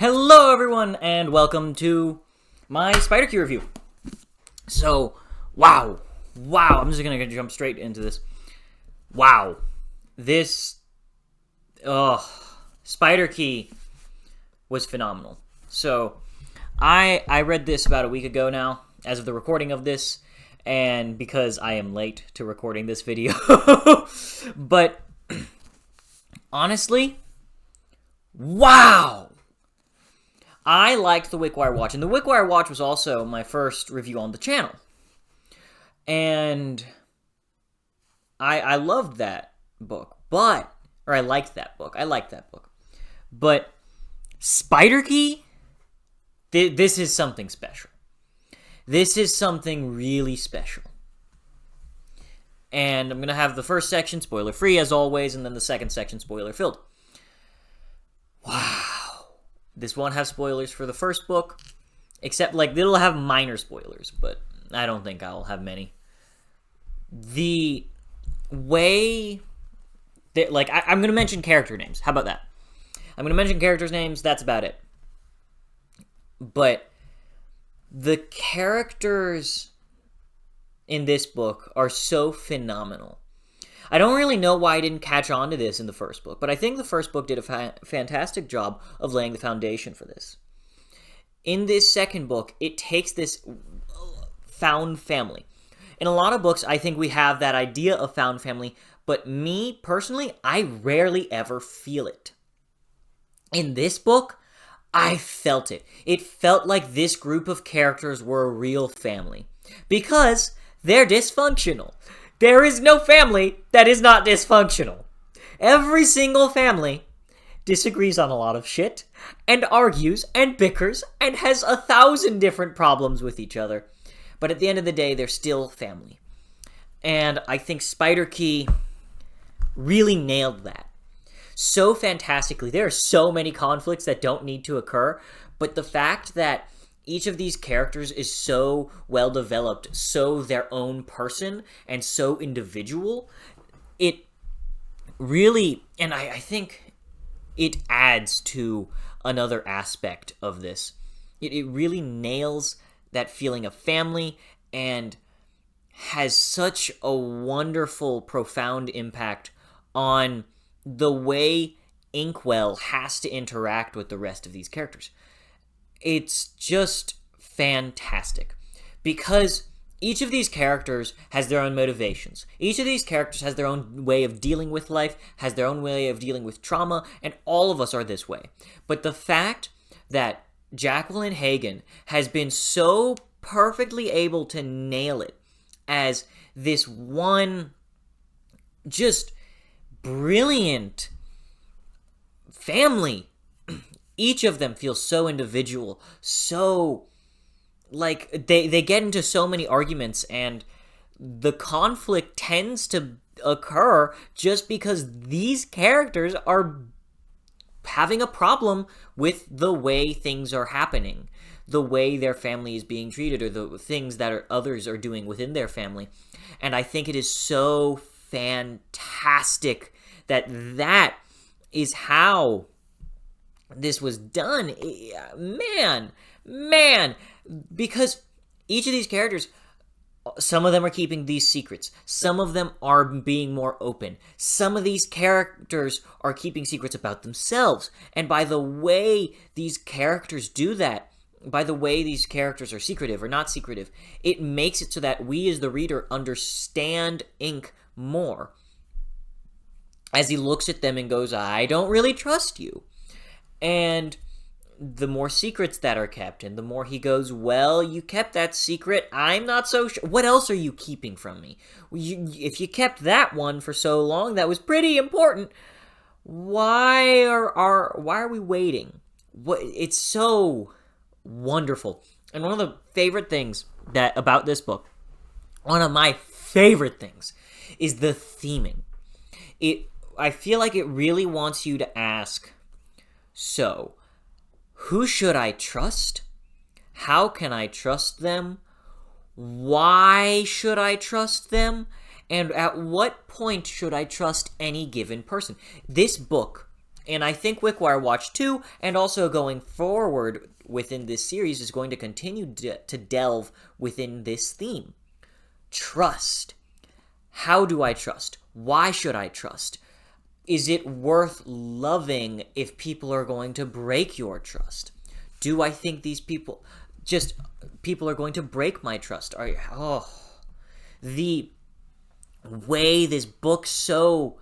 Hello everyone, and welcome to my Spider-Key review. So, wow, I'm just gonna jump straight into this. Wow, this, Spider-Key was phenomenal. So, I read this about a week ago now, as of the recording of this, and because I am late to recording this video. But, honestly, wow! I liked the Wickwire Watch, and the Wickwire Watch was also my first review on the channel. And I loved that book, or I liked that book. But Spider-Key, this is something special. This is something really special. And I'm going to have the first section spoiler-free, as always, and then the second section spoiler-filled. Wow. This won't have spoilers for the first book, except, it'll have minor spoilers, but I don't think I'll have many. The way that, I'm going to mention character names. How about that? I'm going to mention characters' names. That's about it. But the characters in this book are so phenomenal. I don't really know why I didn't catch on to this in the first book, but I think the first book did a fantastic job of laying the foundation for this. In this second book, it takes this found family. In a lot of books, I think we have that idea of found family, but me, personally, I rarely ever feel it. In this book, I felt it. It felt like this group of characters were a real family, because they're dysfunctional. There is no family that is not dysfunctional. Every single family disagrees on a lot of shit, and argues, and bickers, and has 1,000 different problems with each other. But at the end of the day, they're still family. And I think Spider-Key really nailed that so fantastically. There are so many conflicts that don't need to occur, but the fact that each of these characters is so well developed, so their own person, and so individual, it really, and I think it adds to another aspect of this. It really nails that feeling of family and has such a wonderful, profound impact on the way Inkwell has to interact with the rest of these characters. It's just fantastic, because each of these characters has their own motivations. Each of these characters has their own way of dealing with life, has their own way of dealing with trauma, and all of us are this way. But the fact that Jacqueline Hagan has been so perfectly able to nail it as this one just brilliant family. Each of them feels so individual, so, they get into so many arguments, and the conflict tends to occur just because these characters are having a problem with the way things are happening, the way their family is being treated, or the things that others are doing within their family. And I think it is so fantastic that that is how this was done. Man, because each of these characters, some of them are keeping these secrets. Some of them are being more open. Some of these characters are keeping secrets about themselves. And by the way these characters do that, by the way these characters are secretive or not secretive, it makes it so that we as the reader understand Ink more. As he looks at them and goes, I don't really trust you. And the more secrets that are kept, and the more he goes, well, you kept that secret, I'm not so sure. What else are you keeping from me? If you kept that one for so long, that was pretty important. Why are we waiting? It's so wonderful. And one of the favorite things about this book, one of my favorite things, is the theming. I feel like it really wants you to ask, so, who should I trust? How can I trust them? Why should I trust them? And at what point should I trust any given person? This book And I think Wickwire Watch 2, and also going forward within this series, is going to continue to delve within this theme. Trust. How do I trust? Why should I trust? Is it worth loving if people are going to break your trust? Do I think these people are going to break my trust? The way this book so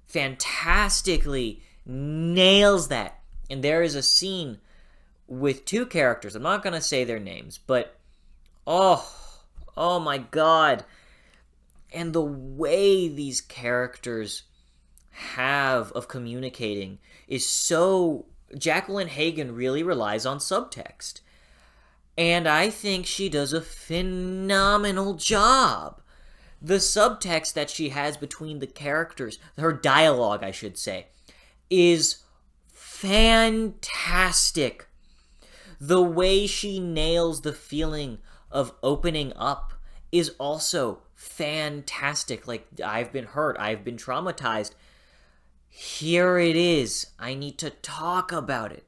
fantastically nails that. And there is a scene with two characters. I'm not going to say their names, but oh my God. And the way these characters have of communicating is so... Jacqueline Hagan really relies on subtext. And I think she does a phenomenal job. The subtext that she has between the characters, her dialogue, I should say, is fantastic. The way she nails the feeling of opening up is also fantastic. Like, I've been hurt, I've been traumatized. Here it is. I need to talk about it.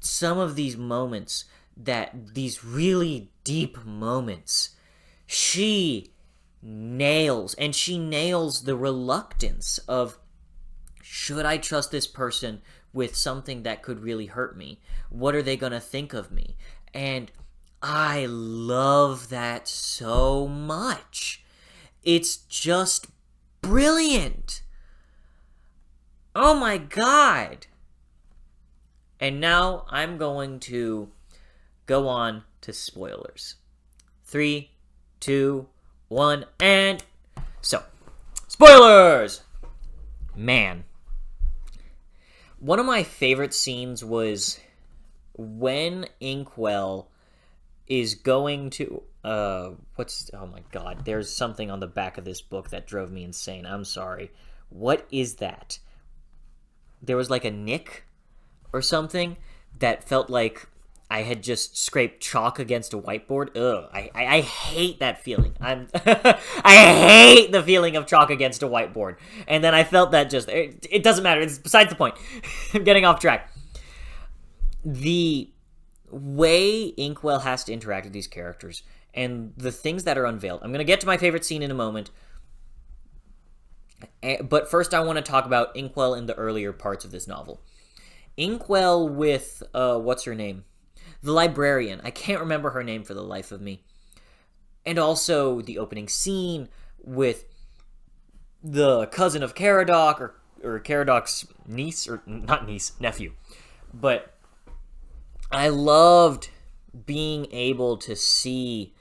Some of these moments, these really deep moments, she nails. And she nails the reluctance of, should I trust this person with something that could really hurt me? What are they going to think of me? And I love that so much. It's just brilliant. Oh my God. And now I'm going to go on to spoilers. 3, 2, 1, and... So, spoilers! Man. One of my favorite scenes was when Inkwell is going to... oh my God. There's something on the back of this book that drove me insane. I'm sorry. What is that? There was like a nick or something that felt like I had just scraped chalk against a whiteboard. Ugh, I hate that feeling. I hate the feeling of chalk against a whiteboard. And then I felt that it doesn't matter. It's besides the point. I'm getting off track. The way Inkwell has to interact with these characters and the things that are unveiled. I'm going to get to my favorite scene in a moment. But first I want to talk about Inkwell in the earlier parts of this novel. Inkwell with, what's her name? The librarian. I can't remember her name for the life of me. And also the opening scene with the cousin of Caradoc, or Caradoc's niece, or not niece, nephew. But I loved being able to see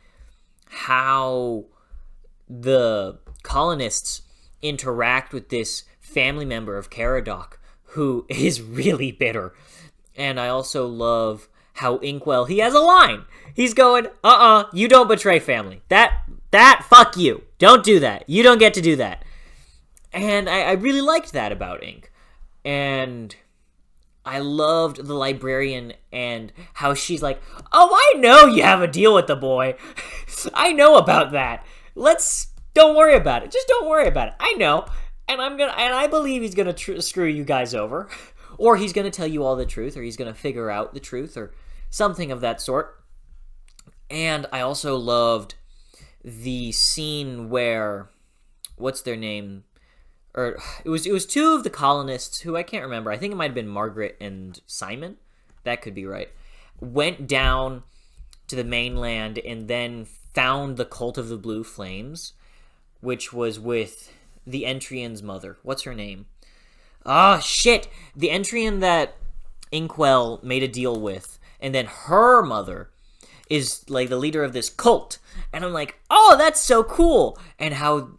how the colonists interact with this family member of Caradoc who is really bitter. And I also love how Inkwell, he has a line. He's going, you don't betray family. That, fuck you. Don't do that. You don't get to do that. And I really liked that about Ink. And I loved the librarian and how she's like, I know you have a deal with the boy. I know about that. Don't worry about it. Just don't worry about it. I know. And I believe he's going to screw you guys over. Or he's going to tell you all the truth, or he's going to figure out the truth, or something of that sort. And I also loved the scene where, what's their name? Or it was two of the colonists who I can't remember. I think it might have been Margaret and Simon. That could be right. Went down to the mainland and then found the Cult of the Blue Flames, which was with the Entrian's mother. What's her name? Shit! The Entrian that Inkwell made a deal with, and then her mother is like the leader of this cult. And I'm like, that's so cool! And how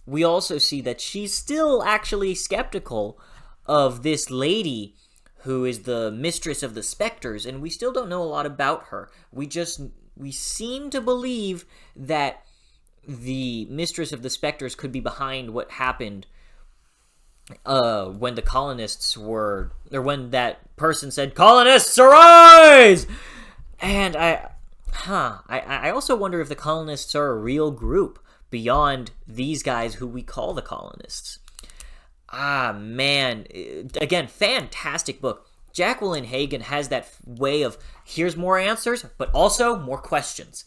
we also see that she's still actually skeptical of this lady who is the mistress of the specters, and we still don't know a lot about her. We seem to believe that the mistress of the specters could be behind what happened when the colonists were, or when that person said, "Colonists, arise!" And I also wonder if the colonists are a real group beyond these guys who we call the colonists. Man. Again, fantastic book. Jacqueline Hagan has that way of, here's more answers, but also more questions.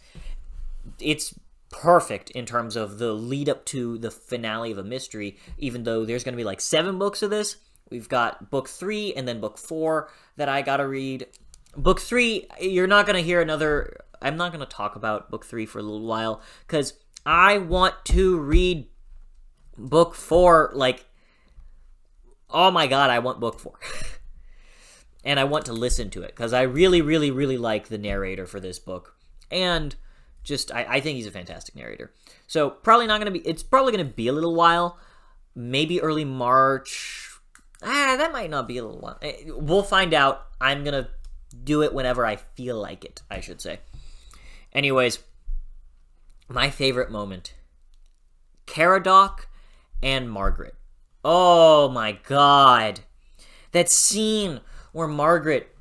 It's perfect in terms of the lead up to the finale of a mystery, even though there's going to be like 7 books of this. We've got book 3 and then book 4 that I gotta read. Book 3, you're not going to hear another... I'm not going to talk about book 3 for a little while, because I want to read book 4, like... Oh my god, I want book 4. And I want to listen to it, because I really, really, really like the narrator for this book. And just, I think he's a fantastic narrator. So, probably not going to be... It's probably going to be a little while. Maybe early March. That might not be a little while. We'll find out. I'm going to do it whenever I feel like it, I should say. Anyways, my favorite moment. Caradoc and Margaret. Oh my god. That scene where Margaret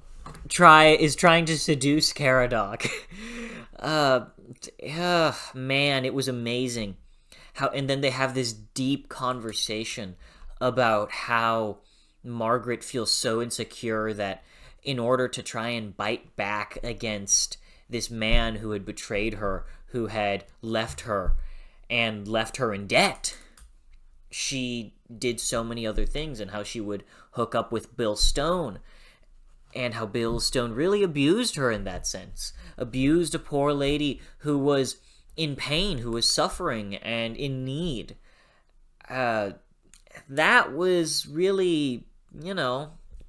is trying to seduce Caradoc. Man, it was amazing. And then they have this deep conversation about how Margaret feels so insecure that in order to try and bite back against this man who had betrayed her, who had left her and left her in debt, she did so many other things, and how she would hook up with Bill Stone, and how Bill Stone really abused her in that sense. Abused a poor lady who was in pain, who was suffering and in need. That was really,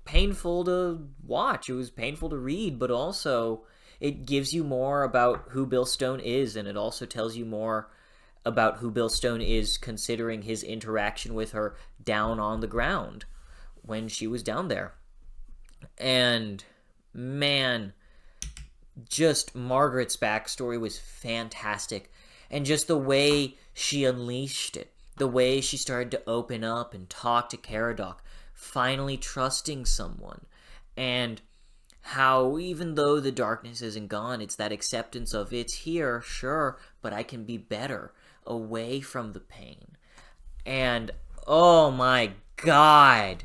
painful to watch. It was painful to read, but also it gives you more about who Bill Stone is, and it also tells you more about who Bill Stone is, considering his interaction with her down on the ground when she was down there. And, man, just Margaret's backstory was fantastic. And just the way she unleashed it, the way she started to open up and talk to Caradoc, finally trusting someone. And how even though the darkness isn't gone, it's that acceptance of, it's here, sure, but I can be better, away from the pain. And, oh my god,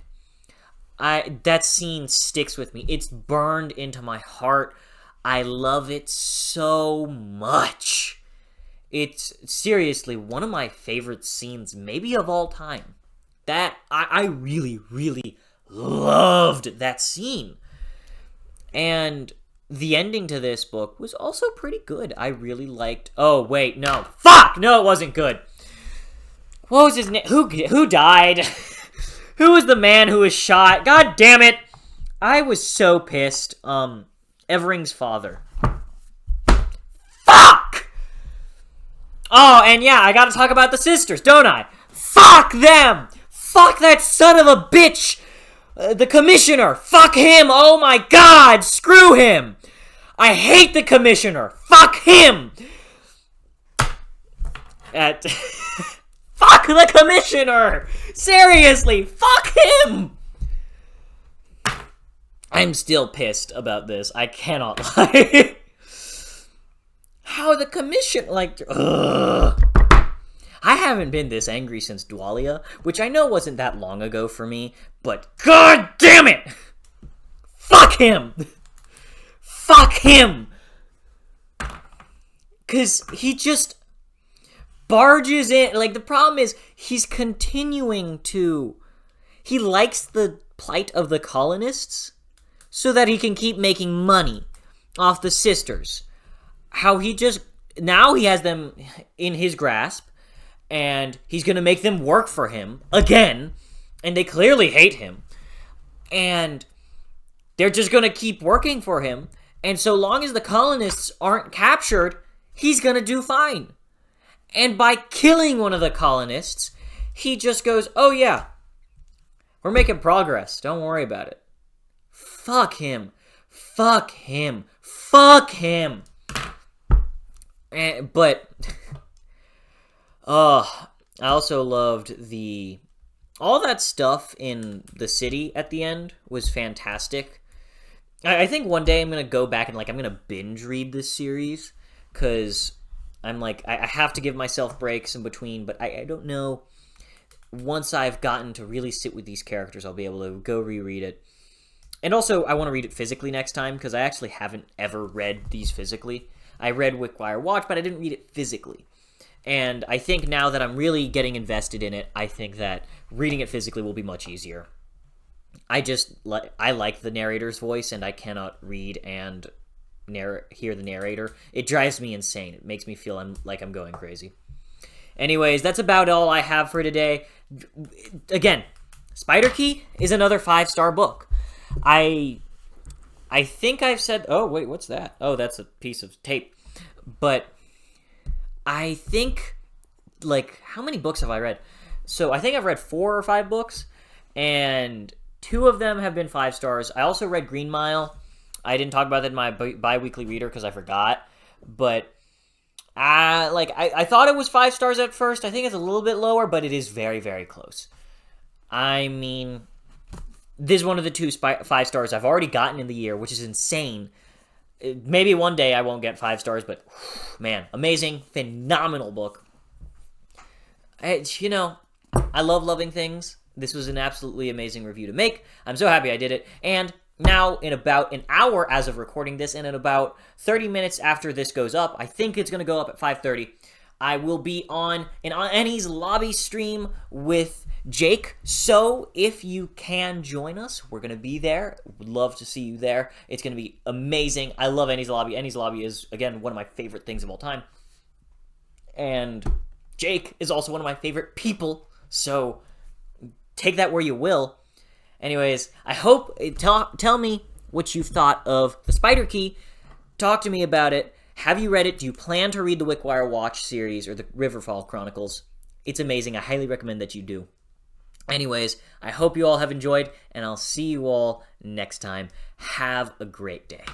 that scene sticks with me. It's burned into my heart. I love it so much. It's seriously one of my favorite scenes, maybe of all time. That, I really, really loved that scene. And the ending to this book was also pretty good. I really liked... Oh, wait, no. Fuck! No, it wasn't good. What was his name? Who died? Who was the man who was shot? God damn it! I was so pissed. Evering's father. Fuck! Oh, and yeah, I gotta talk about the sisters, don't I? Fuck them! Fuck that son of a bitch! The commissioner! Fuck him! Oh my god! Screw him! I hate the commissioner! Fuck him! Fuck the commissioner! Seriously! Fuck him! I'm still pissed about this. I cannot lie. How the commission... ugh. I haven't been this angry since Dwalia, which I know wasn't that long ago for me, but god damn it! Fuck him! Fuck him! 'Cause he just barges in. The problem is, he's continuing to... He likes the plight of the colonists so that he can keep making money off the sisters. How he just... Now he has them in his grasp, and he's going to make them work for him again, and they clearly hate him. And they're just going to keep working for him, and so long as the colonists aren't captured, he's going to do fine. And by killing one of the colonists, he just goes, oh yeah, we're making progress, don't worry about it. Fuck him. Fuck him. Fuck him. But... I also loved all that stuff in the city at the end was fantastic. I think one day I'm going to go back and, I'm going to binge read this series, because I'm I have to give myself breaks in between, but I don't know once I've gotten to really sit with these characters, I'll be able to go reread it. And also, I want to read it physically next time, because I actually haven't ever read these physically. I read Wickwire Watch, but I didn't read it physically. And I think now that I'm really getting invested in it, I think that reading it physically will be much easier. I like the narrator's voice, and I cannot read and hear the narrator. It drives me insane. It makes me feel like I'm going crazy. Anyways, that's about all I have for today. Again, Spider Key is another 5-star book. I think I've said... Oh, wait, what's that? Oh, that's a piece of tape. But I think, like, how many books have I read? So I think I've read 4 or 5 books, and 2 of them have been 5 stars. I also read Green Mile. I didn't talk about that in my bi-weekly reader because I forgot. But, I thought it was 5 stars at first. I think it's a little bit lower, but it is very, very close. I mean, this is one of the 2 5 stars I've already gotten in the year, which is insane. Maybe one day I won't get 5 stars, but man, amazing, phenomenal book. I love loving things. This was an absolutely amazing review to make. I'm so happy I did it. And now, in about an hour as of recording this, and in about 30 minutes after this goes up, I think it's going to go up at 5:30, I will be on an Annie's Lobby stream with Jake. So if you can join us, we're going to be there. Would love to see you there. It's going to be amazing. I love Annie's Lobby. Annie's Lobby is, again, one of my favorite things of all time. And Jake is also one of my favorite people. So take that where you will. Anyways, I hope... Tell me what you've thought of the Spider Key. Talk to me about it. Have you read it? Do you plan to read the Wickwire Watch series or the Riverfall Chronicles? It's amazing. I highly recommend that you do. Anyways, I hope you all have enjoyed, and I'll see you all next time. Have a great day.